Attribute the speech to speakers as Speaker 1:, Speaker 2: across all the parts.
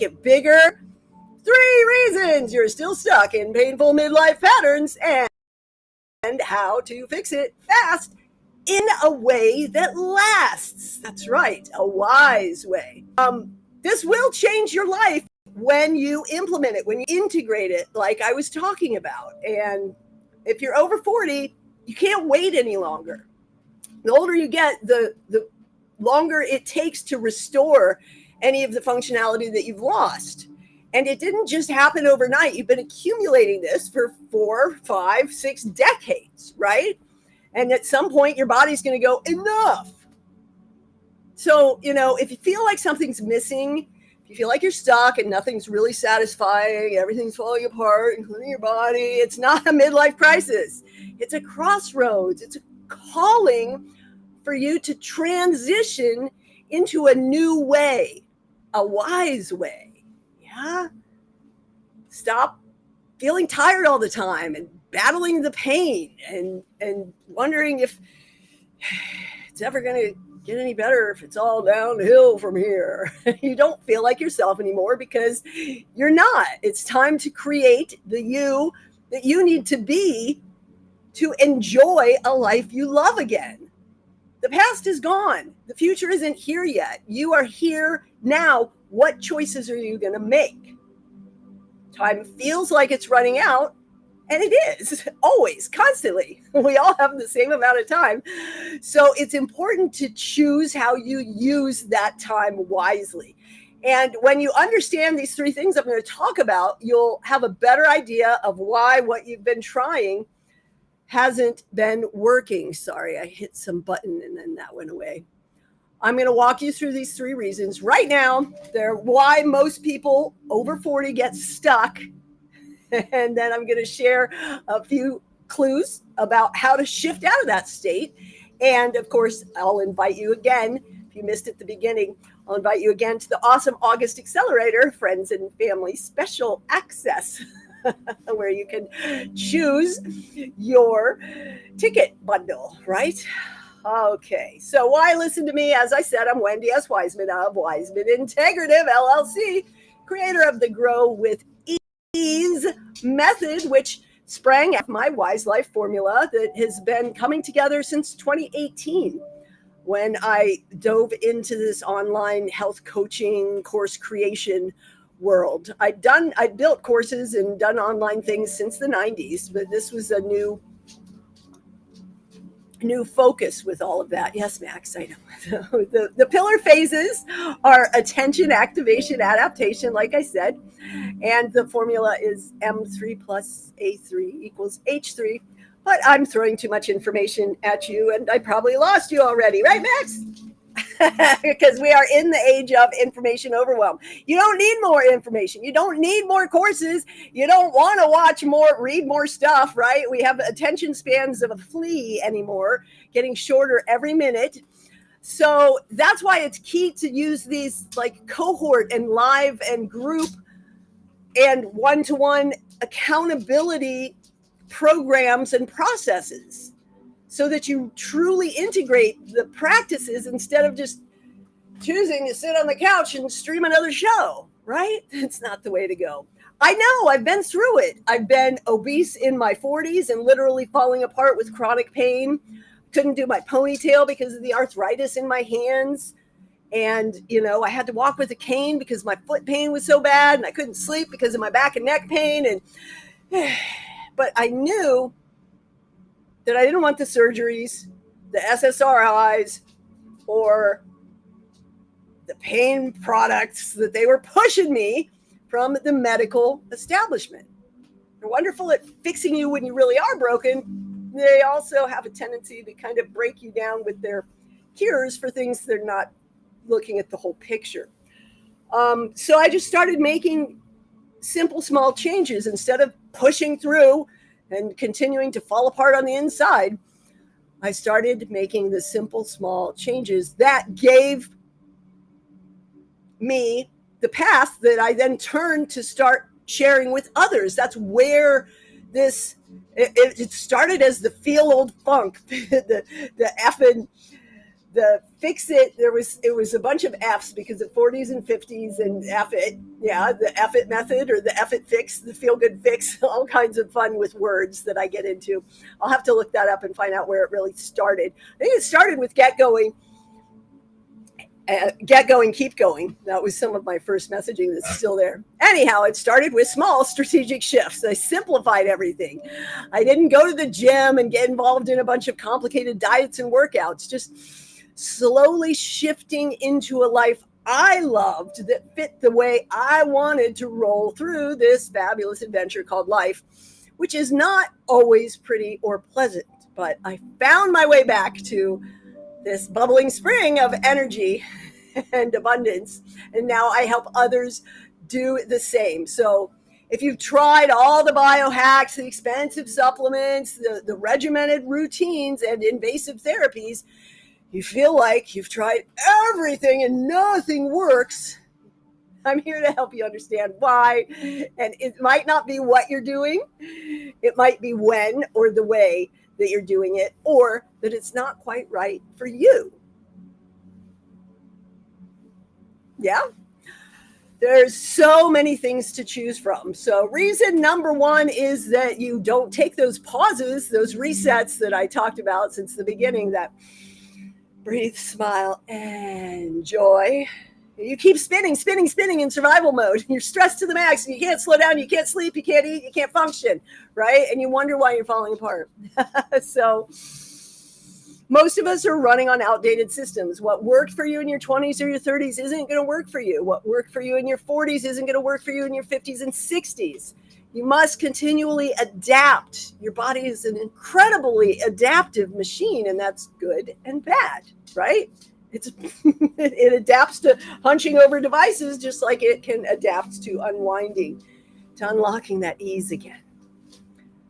Speaker 1: it bigger. 3 reasons you're still stuck in painful midlife patterns and how to fix it fast in a way that lasts. That's right, a wise way. This will change your life when you implement it, when you integrate it, like I was talking about. And if you're over 40, you can't wait any longer. The older you get, the longer it takes to restore any of the functionality that you've lost. And it didn't just happen overnight. You've been accumulating this for 4, 5, 6 decades, right? And at some point, your body's going to go, enough. So, if you feel like something's missing, if you feel like you're stuck and nothing's really satisfying, everything's falling apart, including your body, it's not a midlife crisis. It's a crossroads. It's a calling for you to transition into a new way, a wise way. Yeah. Stop feeling tired all the time and battling the pain and wondering if it's ever going to get any better, if it's all downhill from here. You don't feel like yourself anymore because you're not. It's time to create the you that you need to be to enjoy a life you love again. The past is gone. The future isn't here yet. You are here now. What choices are you going to make? Time feels like it's running out, and it is always, constantly. We all have the same amount of time. So it's important to choose how you use that time wisely. And when you understand these 3 things I'm going to talk about, you'll have a better idea of why what you've been trying hasn't been working. Sorry, I hit some button and then that went away. I'm going to walk you through these 3 reasons right now. They're why most people over 40 get stuck. And then I'm going to share a few clues about how to shift out of that state. And of course, I'll invite you again, if you missed at the beginning, I'll invite you again to the awesome August Accelerator, friends and family special access, where you can choose your ticket bundle, right? Okay, so why listen to me? As I said, I'm Wendy S. Wiseman of Wiseman Integrative, LLC, creator of the Grow with Ease method, which sprang out of my Wise Life formula that has been coming together since 2018 when I dove into this online health coaching course creation world. I'd built courses and done online things since the 90s, but this was a new focus with all of that. Yes, Max, I know. The pillar phases are attention, activation, adaptation, like I said. And the formula is M3 plus A3 equals H3. But I'm throwing too much information at you, and I probably lost you already, right, Max? Because we are in the age of information overwhelm. You don't need more information. You don't need more courses. You don't want to watch more, read more stuff, right? We have attention spans of a flea anymore, getting shorter every minute. So that's why it's key to use these like cohort and live and group and one-to-one accountability programs and processes, so that you truly integrate the practices instead of just choosing to sit on the couch and stream another show, right? It's not the way to go. I know, I've been through it. I've been obese in my 40s and literally falling apart with chronic pain. Couldn't do my ponytail because of the arthritis in my hands. And, I had to walk with a cane because my foot pain was so bad, and I couldn't sleep because of my back and neck pain. But I knew that I didn't want the surgeries, the SSRIs, or the pain products that they were pushing me from the medical establishment. They're wonderful at fixing you when you really are broken. They also have a tendency to kind of break you down with their cures for things they're not looking at the whole picture. So I just started making simple, small changes instead of pushing through and continuing to fall apart on the inside. I started making the simple, small changes that gave me the path that I then turned to start sharing with others. That's where it started as the feel old funk, the effing the fix it, it was a bunch of F's because of 40s and 50s and F it. Yeah, the F it method or the F it fix, the feel good fix, all kinds of fun with words that I get into. I'll have to look that up and find out where it really started. I think it started with get going, keep going. That was some of my first messaging that's still there. Anyhow, it started with small strategic shifts. I simplified everything. I didn't go to the gym and get involved in a bunch of complicated diets and workouts, just slowly shifting into a life I loved that fit the way I wanted to roll through this fabulous adventure called life, which is not always pretty or pleasant. But I found my way back to this bubbling spring of energy and abundance. And now I help others do the same. So if you've tried all the biohacks, the expensive supplements, the regimented routines and invasive therapies, you feel like you've tried everything and nothing works, I'm here to help you understand why. And it might not be what you're doing. It might be when or the way that you're doing it, or that it's not quite right for you. Yeah. There's so many things to choose from. So reason number one is that you don't take those pauses, those resets that I talked about since the beginning, that breathe, smile, and joy. You keep spinning in survival mode. You're stressed to the max and you can't slow down, you can't sleep, you can't eat, you can't function, right? And you wonder why you're falling apart. So most of us are running on outdated systems. What worked for you in your 20s or your 30s isn't going to work for you. What worked for you in your 40s isn't going to work for you in your 50s and 60s. You must continually adapt. Your body is an incredibly adaptive machine, and that's good and bad, right? It adapts to hunching over devices just like it can adapt to unwinding, to unlocking that ease again.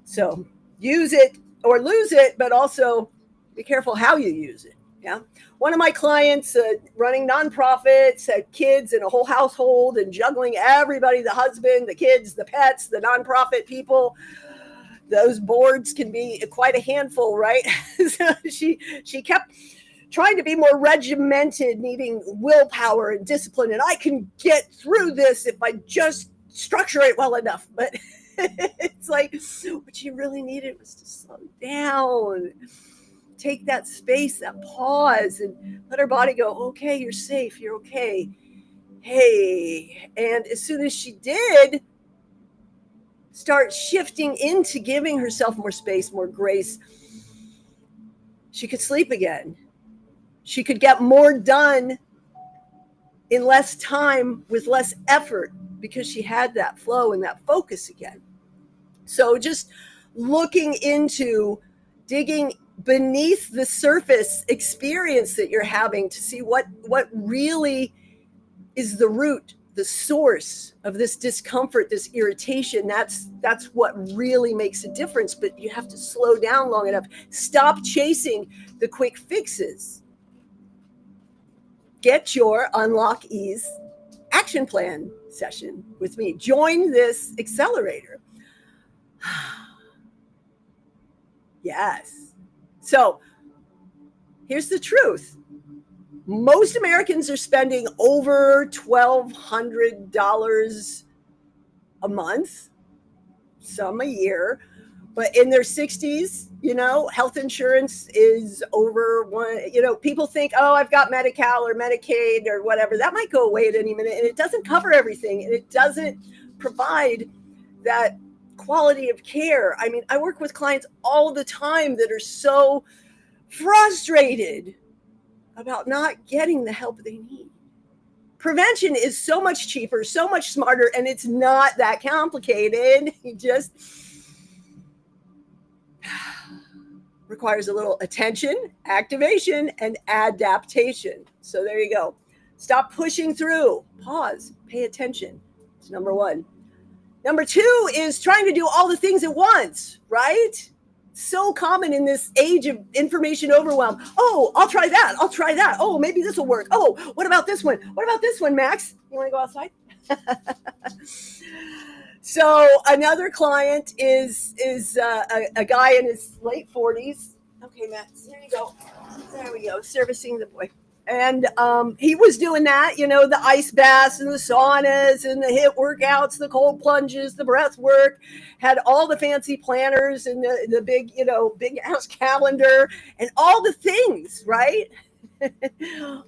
Speaker 1: So use it or lose it, but also be careful how you use it. Yeah. One of my clients running nonprofits, had kids and a whole household and juggling everybody, the husband, the kids, the pets, the nonprofit people. Those boards can be quite a handful, right? So she kept trying to be more regimented, needing willpower and discipline. And I can get through this if I just structure it well enough. But it's like what she really needed was to slow down, take that space, that pause, and let her body go, okay, you're safe, you're okay. Hey. And as soon as she did start shifting into giving herself more space, more grace, she could sleep again. She could get more done in less time with less effort because she had that flow and that focus again. So just looking into digging beneath the surface experience that you're having to see what really is the root, the source of this discomfort, this irritation. That's what really makes a difference. But you have to slow down long enough. Stop chasing the quick fixes. Get your Unlock Ease action plan session with me. Join this accelerator. Yes. So here's the truth. Most Americans are spending over $1,200 a month, some a year, but in their 60s, health insurance is over one. People think, oh, I've got Medi-Cal or Medicaid or whatever. That might go away at any minute, and it doesn't cover everything, and it doesn't provide that quality of care. I mean, I work with clients all the time that are so frustrated about not getting the help they need. Prevention is so much cheaper, so much smarter, and it's not that complicated. It just requires a little attention, activation, and adaptation. So there you go. Stop pushing through. Pause. Pay attention. It's number one. Number two is trying to do all the things at once, right? So common in this age of information overwhelm. Oh, I'll try that. I'll try that. Oh, maybe this will work. Oh, what about this one? What about this one, Max? You want to go outside? So another client is a guy in his late 40s. Okay, Max, here you go. There we go, servicing the boy. And he was doing that, the ice baths and the saunas and the HIIT workouts, the cold plunges, the breath work, had all the fancy planners and the big, big house calendar and all the things, right?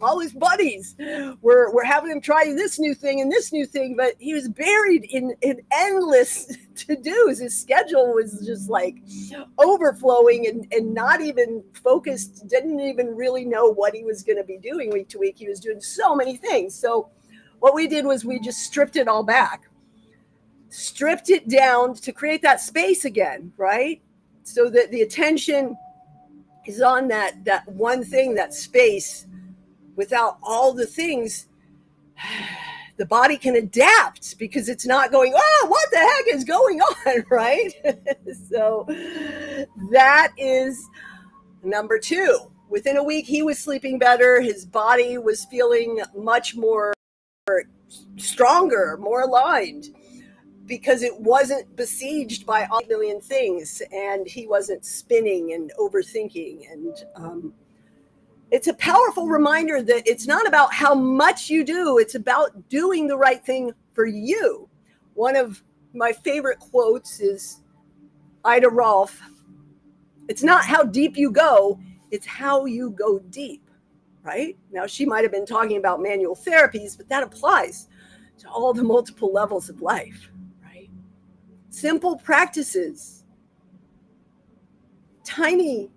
Speaker 1: All his buddies were having him try this new thing and this new thing, but he was buried in endless to-dos. His schedule was just like overflowing and not even focused, didn't even really know what he was going to be doing week to week. He was doing so many things. So what we did was we just stripped it all back, stripped it down to create that space again, right? So that the attention is on that one thing, that space. Without all the things, the body can adapt because it's not going, oh, what the heck is going on, right? So that is number 2. Within a week, he was sleeping better. His body was feeling much more stronger, more aligned, because it wasn't besieged by all million things, and he wasn't spinning and overthinking. And it's a powerful reminder that it's not about how much you do, it's about doing the right thing for you. One of my favorite quotes is Ida Rolf. It's not how deep you go, it's how you go deep, right? Now, she might have been talking about manual therapies, but that applies to all the multiple levels of life. Simple practices, tiny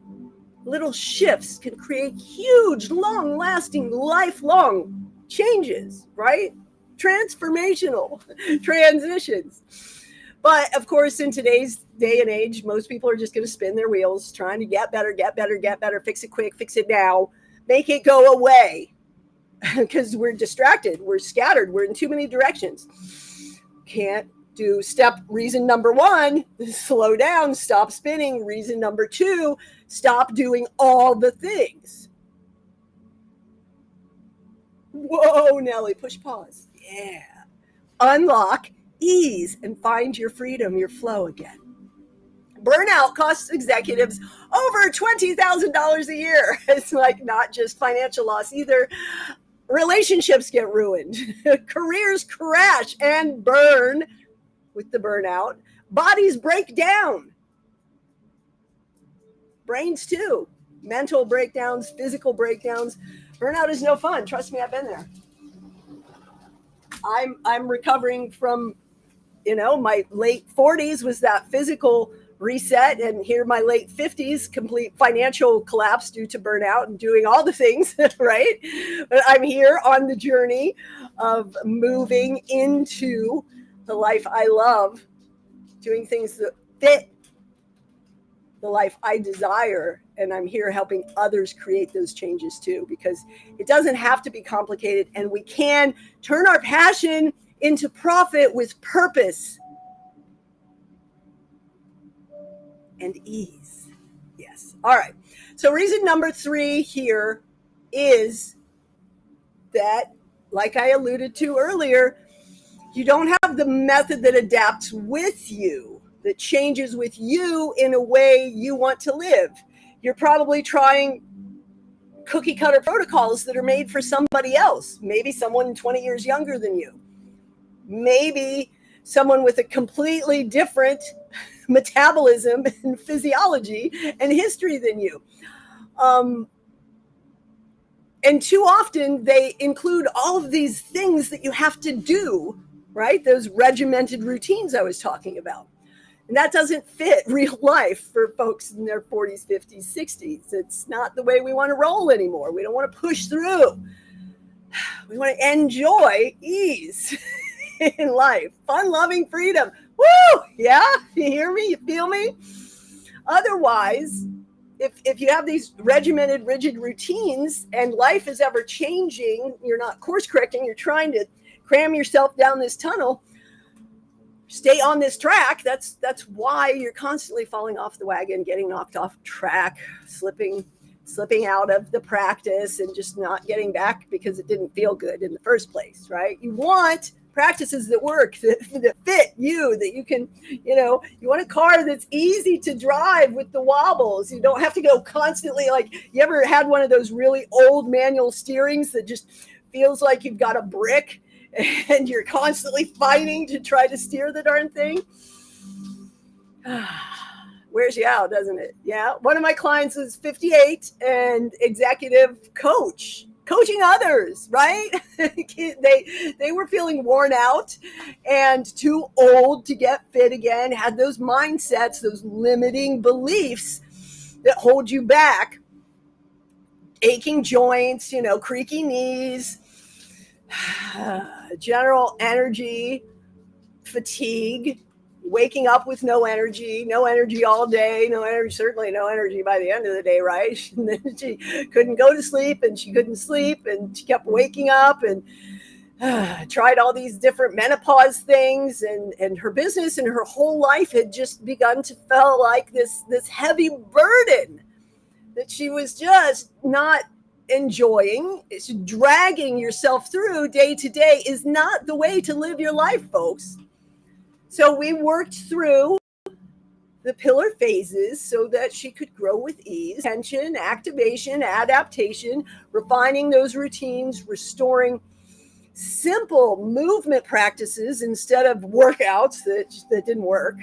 Speaker 1: little shifts can create huge, long-lasting, lifelong changes, right? Transformational transitions. But of course, in today's day and age, most people are just going to spin their wheels trying to get better, fix it quick, fix it now, make it go away, because we're distracted, we're scattered, we're in too many directions. Can't do reason number 1, slow down, stop spinning. Reason number 2, stop doing all the things. Whoa, Nelly, push pause. Yeah. Unlock, ease, and find your freedom, your flow again. Burnout costs executives over $20,000 a year. It's like not just financial loss either. Relationships get ruined. Careers crash and burn with the burnout. Bodies break down. Brains too. Mental breakdowns, physical breakdowns. Burnout is no fun. Trust me, I've been there. I'm recovering from, my late 40s was that physical reset, and here my late 50s, complete financial collapse due to burnout and doing all the things, right? But I'm here on the journey of moving into the life I love, doing things that fit the life I desire. And I'm here helping others create those changes too, because it doesn't have to be complicated, and we can turn our passion into profit with purpose and ease. Yes. All right. So reason number 3 here is that, like I alluded to earlier, you don't have the method that adapts with you, that changes with you in a way you want to live. You're probably trying cookie cutter protocols that are made for somebody else. Maybe someone 20 years younger than you. Maybe someone with a completely different metabolism and physiology and history than you. And too often they include all of these things that you have to do, right? Those regimented routines I was talking about. And that doesn't fit real life for folks in their 40s, 50s, 60s. It's not the way we want to roll anymore. We don't want to push through. We want to enjoy ease in life, fun, loving freedom. Woo! Yeah? You hear me? You feel me? Otherwise, if you have these regimented, rigid routines and life is ever changing, you're not course correcting, you're trying to cram yourself down this tunnel, stay on this track. That's why you're constantly falling off the wagon, getting knocked off track, slipping out of the practice and just not getting back because it didn't feel good in the first place, right? You want practices that work, that fit you, that you can, you want a car that's easy to drive with the wobbles. You don't have to go constantly, like, you ever had one of those really old manual steerings that just feels like you've got a brick and you're constantly fighting to try to steer the darn thing? Wears you out, doesn't it? Yeah. One of my clients is 58 and executive coach, coaching others, right? They were feeling worn out and too old to get fit again, had those mindsets, those limiting beliefs that hold you back, aching joints, creaky knees, general energy fatigue, waking up with no energy all day, no energy, certainly no energy by the end of the day, right? And then she couldn't go to sleep and she couldn't sleep and she kept waking up and tried all these different menopause things, and her business and her whole life had just begun to feel like this heavy burden that she was just not enjoying. It's dragging yourself through day to day is not the way to live your life, folks. So we worked through the pillar phases so that she could grow with ease, tension, activation, adaptation, refining those routines, restoring simple movement practices instead of workouts that didn't work,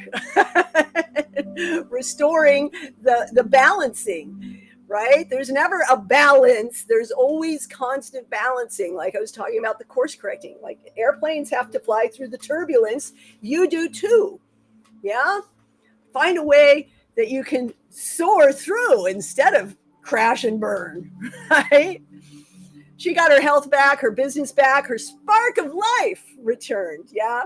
Speaker 1: restoring the balancing, right? There's never a balance. There's always constant balancing. Like I was talking about the course correcting, like airplanes have to fly through the turbulence. You do too. Yeah. Find a way that you can soar through instead of crash and burn, right? She got her health back, her business back, her spark of life returned. Yeah.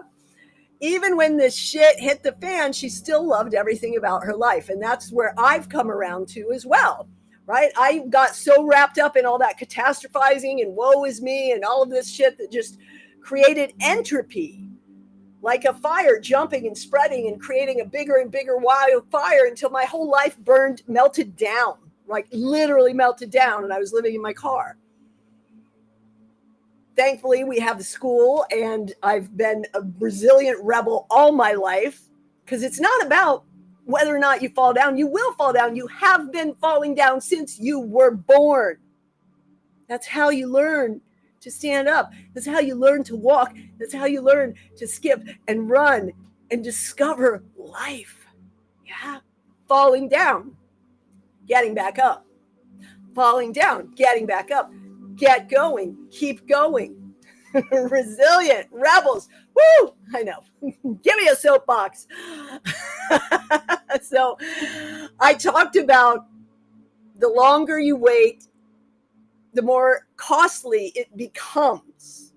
Speaker 1: Even when this shit hit the fan, she still loved everything about her life. And that's where I've come around to as well. Right? I got so wrapped up in all that catastrophizing and woe is me and all of this shit that just created entropy, like a fire jumping and spreading and creating a bigger and bigger wildfire until my whole life melted down, like literally melted down. And I was living in my car. Thankfully, we have the school, and I've been a resilient rebel all my life, because it's not about whether or not you fall down. You will fall down. You have been falling down since you were born. That's how you learn to stand up. That's how you learn to walk. That's how you learn to skip and run and discover life. Yeah. Falling down, getting back up. Falling down, getting back up. Get going. Keep going. Resilient rebels. Woo! I know. Give me a soapbox. So I talked about the longer you wait, the more costly it becomes.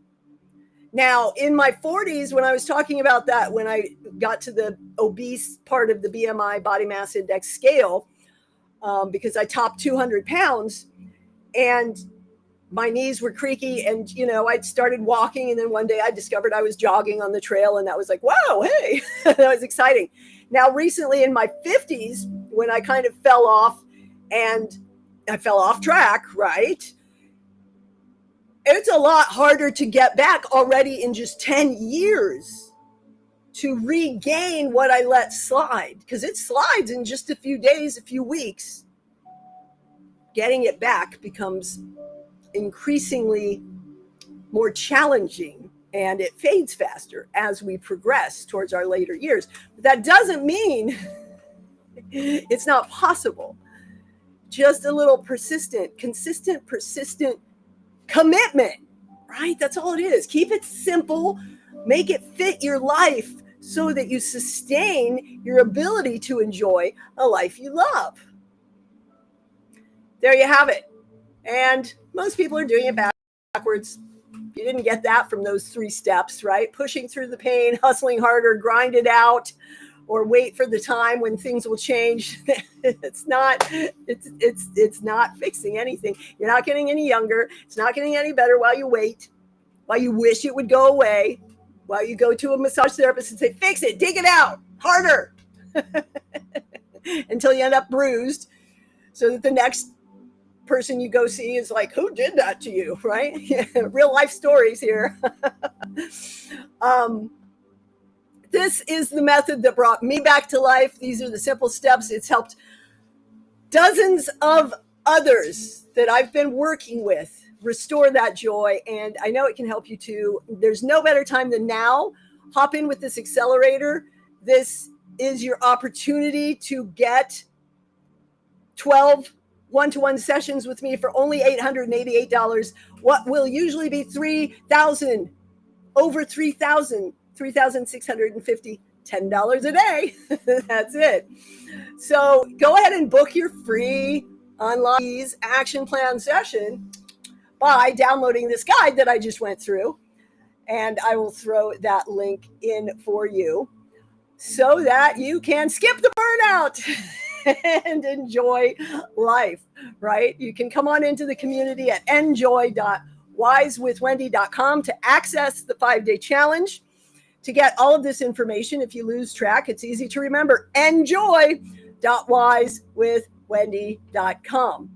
Speaker 1: Now, in my 40s, when I was talking about that, when I got to the obese part of the BMI body mass index scale, because I topped 200 pounds and my knees were creaky, and, I'd started walking, and then one day I discovered I was jogging on the trail, and that was like, wow, hey, that was exciting. Now, recently in my 50s, when I kind of fell off and I fell off track, right? It's a lot harder to get back already in just 10 years to regain what I let slide, because it slides in just a few days, a few weeks. Getting it back becomes increasingly more challenging, and it fades faster as we progress towards our later years. But that doesn't mean it's not possible. Just a little consistent commitment, right? That's all it is. Keep it simple, make it fit your life so that you sustain your ability to enjoy a life you love. There you have it. And most people are doing it backwards. You didn't get that from those 3 steps, right? Pushing through the pain, hustling harder, grind it out, or wait for the time when things will change. It's not fixing anything. You're not getting any younger. It's not getting any better while you wait, while you wish it would go away, while you go to a massage therapist and say, fix it, dig it out, harder, until you end up bruised, so that the next person you go see is like, who did that to you, right? Real life stories here. This is the method that brought me back to life. These are the simple steps. It's helped dozens of others that I've been working with restore that joy. And I know it can help you too. There's no better time than now. Hop in with this accelerator. This is your opportunity to get 12 one-to-one sessions with me for only $888. What will usually be $3,000, over $3,000, $3,650, $10 a day. That's it. So go ahead and book your free online action plan session by downloading this guide that I just went through. And I will throw that link in for you so that you can skip the burnout and enjoy life, right? You can come on into the community at enjoy.wisewithwendy.com to access the 5-day challenge. To get all of this information, if you lose track, it's easy to remember, enjoy.wisewithwendy.com.